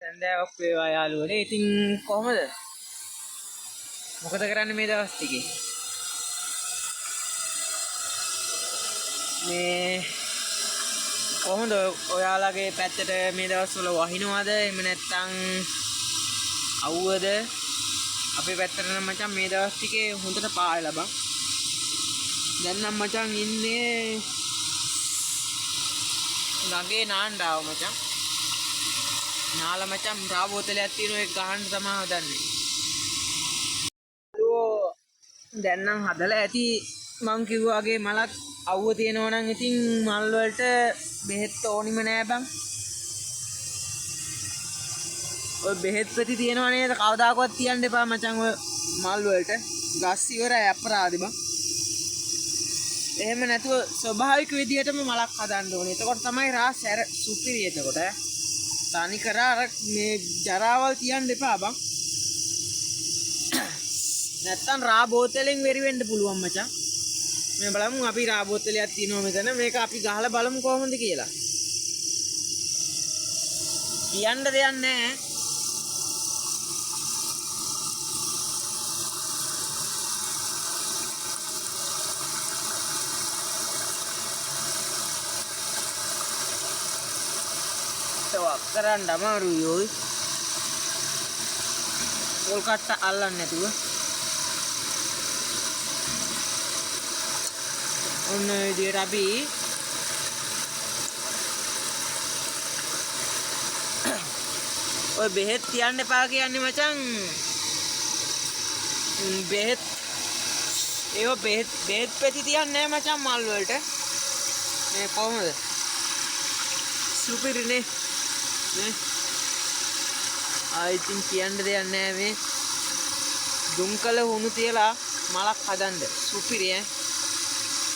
සන්දෑවක් වේවා යාළුවනේ. ඉතින් කොහමද? මොකද කරන්නේ මේ දවස් ටිකේ? මේ කොහොමද ඔයාලගේ පැත්තට මේ දවස්වල වහිනවද? එහෙම නැත්නම් අවුවද? අපේ පැත්තට නම් මචං මේ දවස් ටිකේ හොඳට පායලා බං. දැන් නම් මචං ඉන්නේ ගඟේ නාන්ඩාව මචං. නාලා මචං රා බෝතලයක් තියෙනවා ඒක ගහන්න තමයි හදන්නේ. දැන් නම් හදලා ඇති මං කිව්වාගේ මලක් අවුව තියෙනවා නම් ඉතින් මල් වලට බෙහෙත් ඕනිම නෑ බං. ඔය බෙහෙත් පෙති තියෙනවා නේද? කවදාකවත් තියන්න එපා මචං ඔය මල් වලට. ගස් ඉවරයි අපරාධි බං. එහෙම නැතුව ස්වභාවික විදිහටම මලක් හදන්න ඕනේ. එතකොට තමයි රා සැර සුපිරි එතකොට. තනි කර අර මේ ජරාවල් තියන්න එපා බං. නැත්තම් රා බෝතලෙන් වෙරි වෙන්න පුළුවන් මචං. මේ බලමු අපි රා බෝතලයක් තියෙනවා මෙතන. මේක අපි ගහලා බලමු කොහොමද කියලා. කියන්න දෙයක් නැහැ. ඒක කරන්න අමාරුයි ඔය. පොල් කට්ට අල්ලන්නේ නැතුව. ඔන්න විදියට අපි ඔය බෙහෙත් තියන්න එපා කියන්නේ මචං. බෙහෙත් බෙහෙත් පෙති තියන්නේ නැහැ මචං මල් වලට. මේ කොහමද? සුපිරිනේ. නේ? ඉතින් කියන්න දෙයක් නැහැ මේ. දුම්කල හුණු තියලා මලක් හදන්න. සුපිරි ඈ.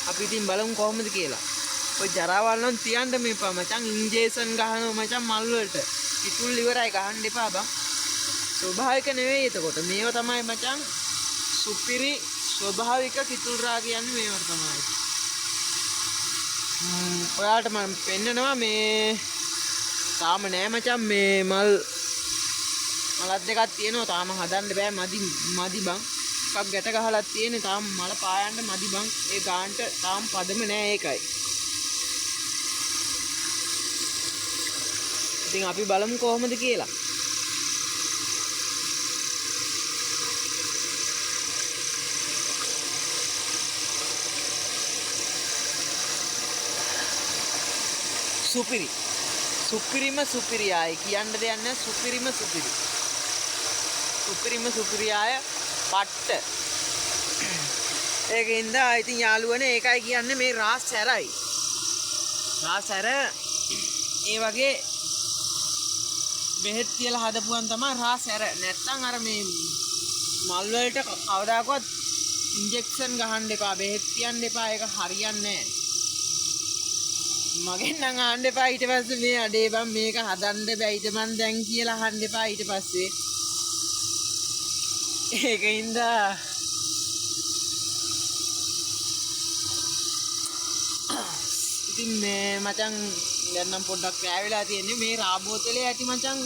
අපි ඉතින් බලමු කොහොමද කියලා. ඔය ජරාවල් නම් තියන්න මේපා මචං. ඉන්ජෙක්ෂන් ගහනවා මචං මල් වලට. කිතුල් ඉවරයි ගහන්න එපා බං. ස්වභාවික නෙවෙයි එතකොට. මේව තමයි මචං සුපිරි ස්වභාවික කිතුල් රා කියන්නේ මේව තමයි. ඔයාලට මම පෙන්නනවා මේ තාම නෑ මචං මේ මලක් දෙකක් තියෙනවා. තාම හදන්න බෑ මදි බං. එකක් ගැට ගහලා තියෙන්නේ තාම මල පායන්න මදි බං. ඒ ගාන්ට තාම පදම නෑ ඒකයි. ඉතින් අපි බලමු කොහොමද කියලා. සුපිරිම සුපිරියයි කියන්න දෙයක් නැහැ. සුපිරිම සුපිරියයි පට්ට. ඒකින්ද ඉතින් යාළුවනේ ඒකයි කියන්නේ මේ රාස් සැරයි. රාස් සැර ඒ වගේ බෙහෙත් කියලා හදපුවන් තමයි රාස් සැර. නැත්තම් අර මේ මල් වලට කවදාකවත් ඉන්ජෙක්ෂන් ගහන්න එපා. බෙහෙත් තියන්න එපා. ඒක හරියන්නේ නැහැ. මගෙන් නම් අහන්න එපා ඊට පස්සේ මේ අඩේ බං මේක හදන්න බැයිද මන් දැන් කියලා අහන්න එපා ඊට පස්සේ. ඒකින්ද ඉතින් මේ මචං දැන් නම් පොඩ්ඩක් කෑවිලා තියෙන්නේ. මේ රා බෝතලේ ඇති මචං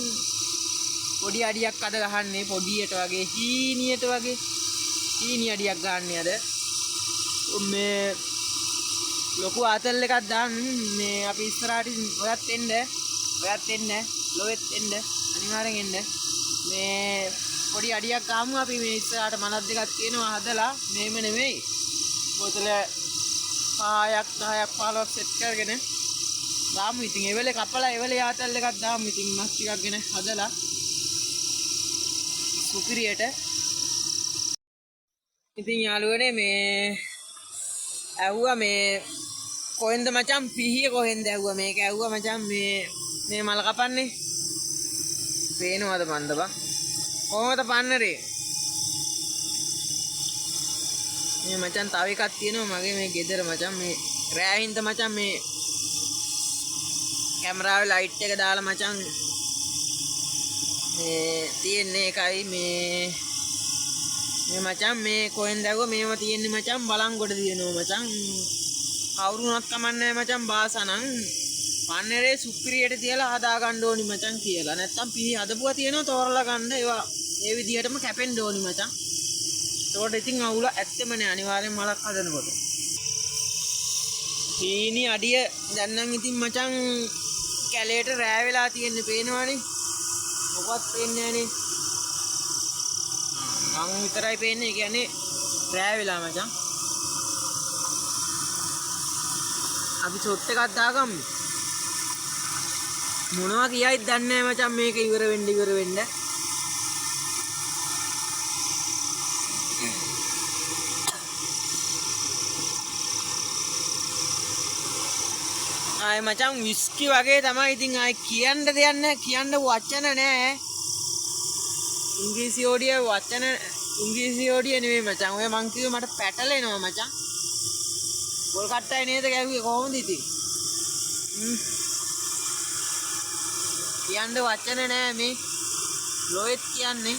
පොඩි අඩියක් අද ගහන්නේ. පොඩියට වගේ හීනියට වගේ හීනි අඩියක් ගන්නනේ අද. මේ ලොකු ආතල් එකක් දාන්න මේ අපි ඉස්සරහට ඔයත් එන්න ලොවෙත් එන්න අනිවාර්යෙන් එන්න. මේ පොඩි අඩියක් ගාමු අපි මේ ඉස්සරහට මලක් දෙකක් තියෙනවා හදලා. මේම නෙමෙයි බෝතල 5ක් 10ක් 15ක් සෙට් කරගෙන දාමු. ඉතින් එවලේ කපලා එවලේ ආතල් එකක් දාමු. ඉතින් මස් ටිකක් ගෙන හදලා සුපිරියට. ඉතින් යාළුවනේ මේ ඇහුවා මේ කොහෙන්ද මචං පිහිය කොහෙන්ද ඇහුවා. මේක ඇහුවා මචං මේ මල කපන්නේ. පේනවද මන්ද බං? කොහොමද පන්නරේ? මේ මචං තව එකක් තියෙනවා මගේ මේ ගෙදර මචං. මේ රෑහින්ද මචං මේ කැමරාවේ ලයිට් එක දාලා මචං මේ තියෙන්නේ එකයි මේ මචං මේ කොහෙන්ද ඇහුවා. මේව තියෙන්නේ මචං බලංගොඩ දිනනවා මචං. කවුරුණත් කමන්නේ මචං බාසනම් පන්නරේ සුපිරියට තියලා හදා ගන්න ඕනි මචං කියලා. නැත්තම් පිහි හදපුවා තියෙනවා තෝරලා ගන්න ඒවා ඒ විදිහටම කැපෙන්න ඕනි මචං. ඒකට ඉතින් අවුල ඇත්තෙම නෑ අනිවාර්යෙන් මලක් හදනකොට. සීනි අඩිය දැන් නම් ඉතින් මචං කැලේට රෑ වෙලා තියෙන්නේ පේනවනේ. මොකවත් පේන්නේ නෑනේ. මං විතරයි පේන්නේ. ඒ කියන්නේ රෑ වෙලා මචං. අපි ෂොට් එකක් දාගමු. මොනවා කියයිද දන්නේ නැහැ මචං මේක ඉවර වෙන්න. ආයි මචං විස්කි වගේ තමයි ඉතින් ආයි කියන්න දෙයක් නැහැ. කියන්න වචන නැහැ. ඉංග්‍රීසි ඕඩිය නෙමෙයි මචං. ඔය මං කිව්වේ මට පැටලෙනවා මචං. පොල් කට්ටයි නේද ගැහුවේ කොහොමද ඉතින්? කියන්න වචන නෑ මේ ලොයෙත් කියන්නේ.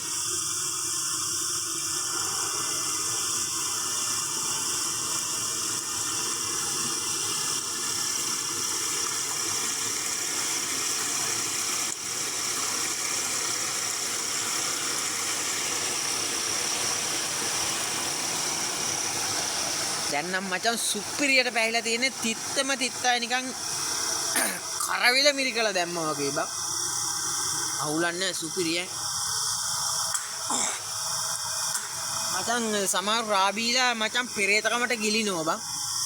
දැන් නම් මචං සුපිරියට පැහිලා තියෙන්නේ තිත්තම තිත්තයි නිකන් කරවිල මිරිකලා දැම්මා වගේ බං. අවුලන්නේ සුපිරිය. මචං සමහර රාබීලා මචං පෙරේතකමට ගිලිනවා බං.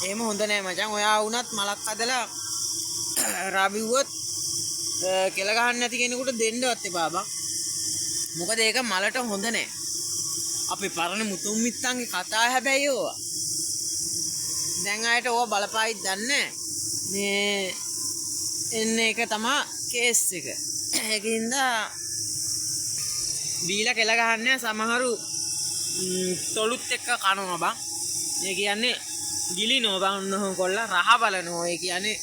එහෙම හොඳ නෑ මචං. ඔයා වුණත් මලක් හදලා රාබිව්වොත් කෙල ගහන්න නැති කෙනෙකුට දෙන්නවත් එපා බං. මොකද ඒක මලට හොඳ නෑ. අපේ පරණ මුතුන් මිත්තන්ගේ කතා හැබැයි ඕවා. දැන් ආයට ඕවා බලපායිද දන්නේ මේ එන්නේ එක තමයි කේස් එක. ඒකින්ද බීලා කෙල ගහන්නේ සමහරු තොලුත් එක්ක කනවා බං. ඒ කියන්නේ ගිලිනවා බං ඔන්නෝම කොල්ලා රහ බලනවා. ඒ කියන්නේ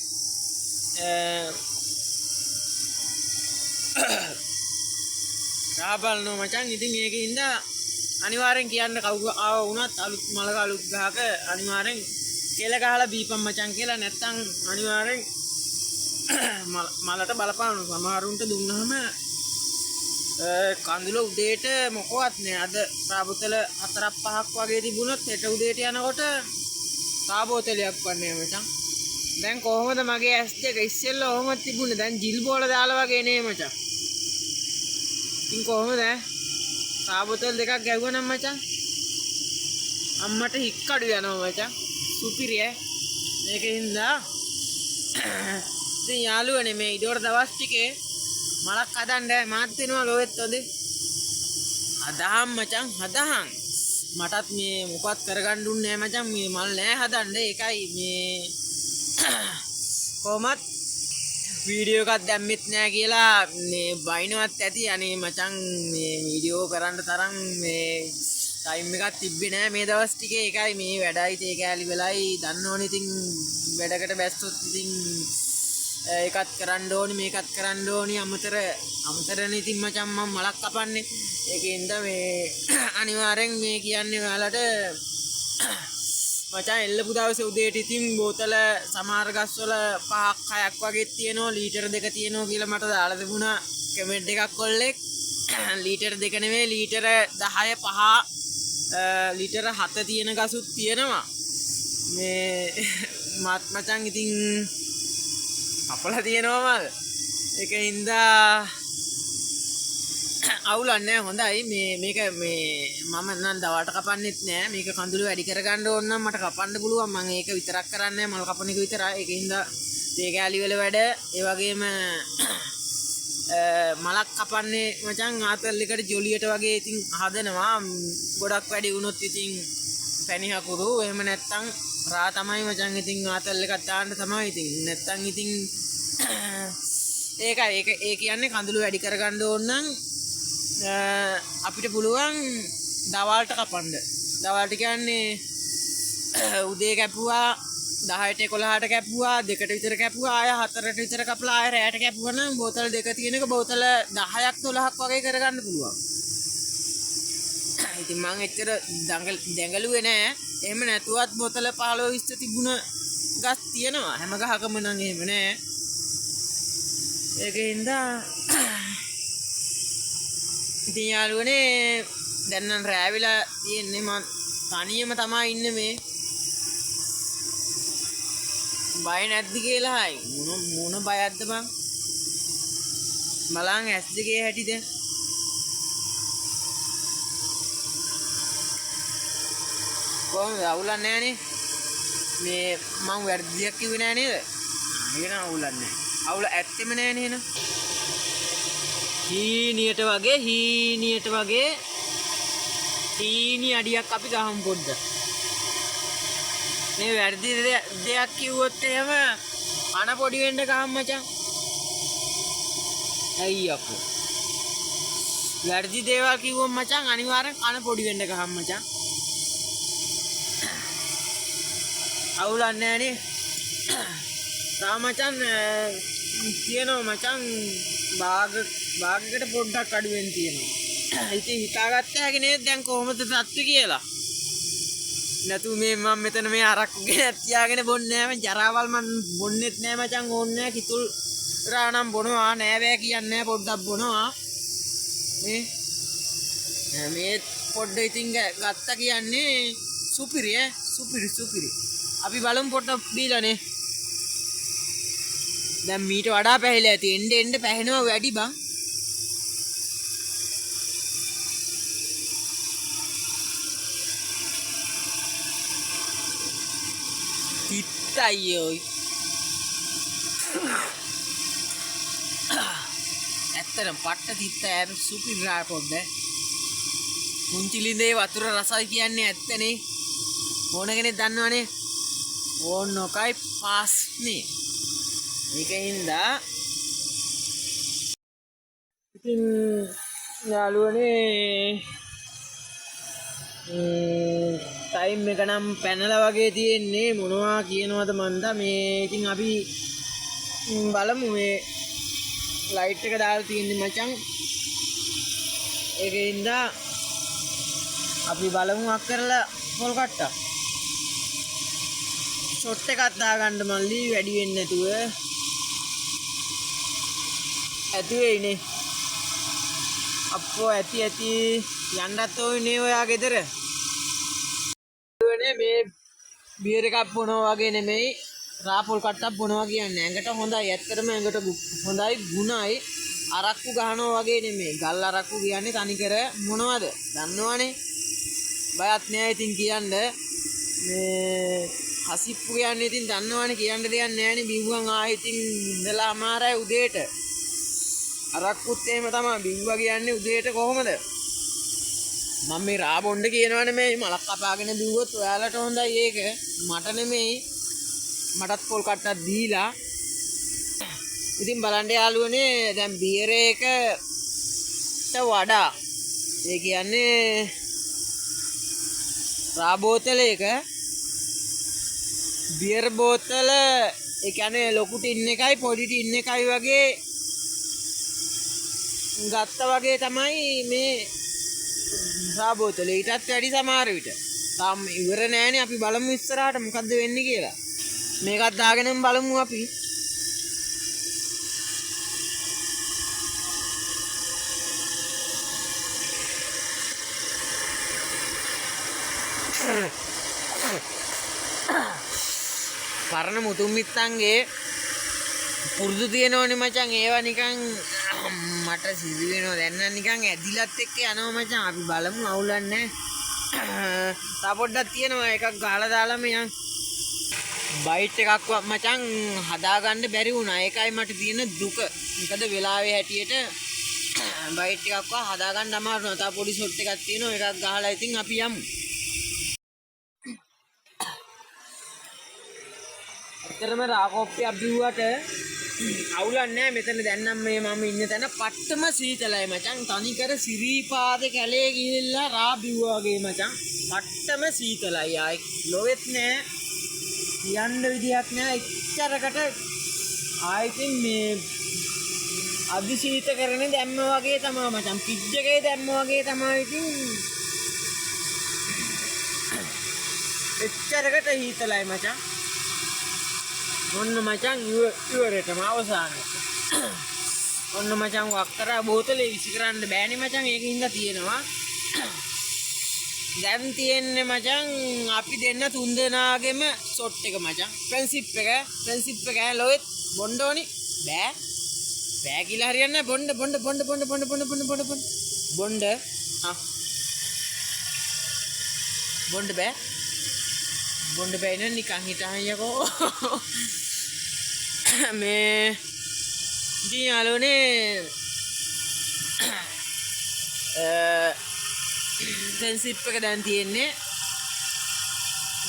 රහ බලනවා මචං. ඉතින් ඒකින්ද අනිවාර්යෙන් කියන්න කවුරු ආව වුණත් අලුත් මලක අලුත් ගහක අනිවාර්යෙන් කෙල ගහලා බීපම් මචං කියලා. නැත්තම් අනිවාර්යෙන් මලට බලපාන. සමහරුන්ට දුන්නහම කඳුල උදේට මොකවත් නෑ. අද රාබෝතල 4-5ක් වගේ තිබුණොත් හෙට උදේට යනකොට රාබෝතලයක් වන්නේ මචං. දැන් කොහොමද මගේ ඇස් දෙක ඉස්සෙල්ලා ඔහොම තිබුණේ. දැන් ජිල් බෝල දාලා වගේ නේ මචං. ඉතින් කොහොමද රාබෝතල දෙකක් ගැහුවා නම් මචං අම්මට හික්කඩු යනවා මචං. සුපිරිය. මේකින්ද ඉතින් යාළුවනේ මේ ඉඩෝර දවස් ටිකේ මලක් හදන්න මාත් වෙනවා ලෝවෙත් ඔදේ. හදහම් මචං හදහම්. මටත් මේ මොකවත් කරගන්න දුන්නේ නැහැ මචං. මේ මල් නෑ හදන්න. ඒකයි මේ කොහොමත් වීඩියෝ එකක් දැම්මෙත් නෑ කියලා මේ බයිනවත් ඇති. අනේ මචං මේ වීඩියෝ කරන්න තරම් මේ ටයිම් එකක් තිබ්බේ නෑ මේ දවස් ටිකේ. ඒකයි මේ වැඩයි තේ කෑලි වෙලයි දන්නෝනේ. ඉතින් වැඩකට බැස්සොත් ඉතින් ඒකත් කරන්න ඕනි මේකත් කරන්න ඕනි. අමතරනේ ඉතින් මචං මම මලක් කපන්නේ. ඒකෙන්ද මේ අනිවාර්යෙන් මේ කියන්නේ ඔයාලට මචං එල්ලපු දවසේ උදේට ඉතින් බෝතල සමහර ගස්වල 5ක් 6ක් වගේ තියෙනවා. ලීටර 2 තියෙනවා කියලා මට දාලා තිබුණා කමෙන්ට් එකක් කොල්ලෙක්. ලීටර 2 නෙවෙයි ලීටර 10 5 ලීටර 7 තියෙන ගසුත් තියෙනවා. මේ මාත් මචං ඉතින් අපලා තියෙනවා මල්. ඒකින්ද අවුලන්නේ හොඳයි. මේක මේ මම නම් දවල්ට කපන්නෙත් නෑ. මේක කඳුළු වැඩි කරගන්න ඕන නම් මට කපන්න පුළුවන්. මම ඒක විතරක් කරන්නේ මල් කපන එක විතරයි. ඒකින්ද තේ කෑලි වල වැඩ ඒ වගේම මලක් කපන්නේ මචං ආතල් එකට ජොලියට වගේ ඉතින් හදනවා. ගොඩක් වැඩි වුණොත් ඉතින් පැණි හකුරු එහෙම නැත්තම් රා තමයි මචං. ඉතින් ආතල් එකක් දාන්න තමයි ඉතින්. නැත්තම් ඉතින් ඒක කියන්නේ කඳුළු වැඩි කරගන්න ඕන නම් අපිට පුළුවන් දවල්ට කපන්න. දවල්ට කියන්නේ උදේ කැපුවා 10ට 11ට කැපුවා 2ට විතර කැපුවා ආය 4ට විතර කපලා ආය රැයට කැපුවා නම් බෝතල් දෙක තියෙනක බෝතල 10ක් 12ක් වගේ කරගන්න පුළුවන්. ඉතින් මම එච්චර දැඟලුවේ නෑ. එහෙම නැතුවත් බෝතල 15 20 තිබුණ ගස් තියෙනවා. හැම ගහකම නම් එහෙම නෑ. ඒකින්ද ඉතින් යාළුවනේ දැන් නම් රෑ වෙලා තියෙන්නේ මං තනියම තමයි ඉන්නේ මේ බය නැද්ද කියලා හයි මොන බයක්ද බං බලන් ඇස් දෙකේ හැටිද කොහොමද අවුලක් නැහනේ මේ මං වැරදියක් කිව්වේ නෑ නේද එහෙනම් අවුලක් නෑ අවුල ඇත්තෙම නෑ නේද හීනියට වගේ හීනි අඩියක් අපි ගහමු පොඩ්ඩක් මේ වැරදි දෙයක් කිව්වොත් එහෙම අන පොඩි වෙන්න ගහමු මචං ඇයි අපෝ වැරදි දේවල් කිව්වොත් මචං අනිවාර්යෙන් අන පොඩි වෙන්න ගහමු මචං අවුලක් නැහනේ තා මචං කියනවා මචං භාගයකට පොඩ්ඩක් අඩුවෙන් තියෙනවා ඉතින් හිතාගත්ත හැකි නේද දැන් කොහොමද තත්ත්වය කියලා නැතු මේ මම මෙතන මේ අරක්කු ගෙන තියාගෙන බොන්නේ නැහැ මං ජරාවල් මං බොන්නෙත් නැහැ මචං ඕන්නේ නැහැ කිතුල් රානම් බොනවා නෑ බෑ කියන්නේ නැහැ පොඩ්ඩක් බොනවා මේ පොඩ්ඩ ඉතින් ගත්තා කියන්නේ සුපිරි අපි බලමු පොඩ්ඩක් බීලානේ දැන් මීට වඩා පැහැලා ඇති එන්න පැහැෙනවා වැඩි බං තිත්තයි ඔයි ඇත්තටම පට්ට තිත්ත ඈ සුපිරි පොඩ්ඩ පුංචි ලිඳේ වතුර රසයි කියන්නේ ඇත්තනේ ඕන කෙනෙක් දන්නවනේ ඕනොකයි පාස්නේ ඒකින්ද ඉතින් යාළුවනේ ටයිම් එක නම් පැනලා වගේ තියෙන්නේ මොනවා කියනවද මන්ද මේ ඉතින් අපි බලමු මේ ලයිට් එක දාලා තියෙන්නේ මචං ඒකින්ද අපි බලමු අක් කරලා පොල් කට්ටක් ෂොට් එකක් දාගන්න මල්ලි වැඩි වෙන්නේ නැතුව ඇති වෙයිනේ අප්පෝ ඇති යන්නත් ඕනේ ඔයා ගෙදර මේ බියර් එකක් බොනවා වගේ නෙමෙයි රාපොල් කට්ටක් බොනවා කියන්නේ ඇඟට හොඳයි ඇත්තටම ඇඟට හොඳයි ගුණයි අරක්කු ගහනවා වගේ නෙමෙයි ගල් අරක්කු කියන්නේ තනිකර මොනවද දන්නවනේ බයත් නෑ ඉතින් කියන්න මේ හසිප්පු කියන්නේ ඉතින් දන්නවනේ කියන්න දෙයක් නෑනේ බිව්වන් ආයෙ ඉතින් ඉඳලා අමාරයි උදේට අරක්කුත් එහෙම තමයි බිව්වා කියන්නේ උදේට කොහොමද මම මේ රා බොණ්ඩ කියනවනේ මේ මලක් කපාගෙන බිව්වොත් ඔයාලට හොඳයි ඒක මට නෙමෙයි මටත් පොල් කට්ටක් දීලා ඉතින් බලන්න යාළුවනේ දැන් බියර් එකට වඩා ඒ කියන්නේ රා බෝතලයක බියර් බෝතල ඒ කියන්නේ ලොකු ටින් එකයි පොඩි ටින් එකයි වගේ ගත්තා වගේ තමයි මේ රා බෝතලේ ඊටත් වැඩි සමහර විට තාම ඉවර නෑනේ අපි බලමු ඉස්සරහට මොකද්ද වෙන්නේ කියලා මේකත් දාගෙනම බලමු අපි පරණ මුතුන් මිත්තන්ගේ පුරුදු තියෙනවනේ මචං ඒවා නිකන් මට සිදු වෙනවා දැන් නම් නිකන් ඇදිලත් එක්ක යනවා මචං අපි බලමු අවුලක් නැහැ තා පොඩ්ඩක් තියෙනවා එකක් ගහලා දාලා මෙයන් බයිට් එකක් මචං හදාගන්න බැරි වුණා ඒකයි මට තියෙන දුක මොකද වෙලාවේ හැටියට බයිට් එකක් හදාගන්න අමාරු නෝ තා පොඩි ෂොට් එකක් තියෙනවා එකක් ගහලා ඉතින් අපි යමු ඇත්තටම රාකෝප්පියක් බිව්වට අවුලක් නැහැ මෙතන දැන් නම් මේ මම ඉන්න තැන පට්ටම සීතලයි මචං තනිකර සිරීපාද කැලේ ගිහිල්ලා රා බිව්වා වගේ මචං පට්ටම සීතලයි ආයි ලොවෙත් නැහැ කියන්න විදියක් නැහැ ඉච්චරකට ආයිතින් මේ අදිශීත කරන්නේ දැම්ම වගේ තමයි මචං ෆ්‍රිජ් එකේ දැම්ම වගේ තමයි ඉතින් ඉච්චරකට හීතලයි මචං මොන්න මචං ඉවරටම අවසානයේ ඔන්න මචං වක් කරා බෝතලේ විසි කරන්න බෑනේ මචං ඒකින්ද තියෙනවා. දැන් තියෙන්නේ මචං අපි දෙන්න තුන් දෙනාගෙම ෂොට් එක මචං. ප්‍රින්සිප් එක ලොයිත් බොන්න ඕනි. බෑ කියලා හරියන්නේ නැහැ. බොන්න ආ බොන්න බෑ නේ නිකන් හිටහයකෝ. මේ ඉතින් යාළුවනේ ප්‍රින්සිප් එක දැන් තියෙන්නේ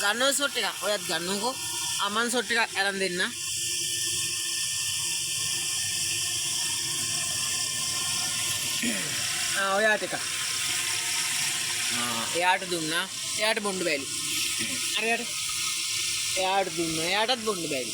ගන්නව ෂොට් එකක්. ඔයත් ගන්නකො. අමන් ෂොට් එකක් අරන් දෙන්න. ඔයාට එක. එයාට දුන්නා. එයාට බොන්න බැලි. හරියට. එයාට දුන්නා. එයාටත් බොන්න බැලි.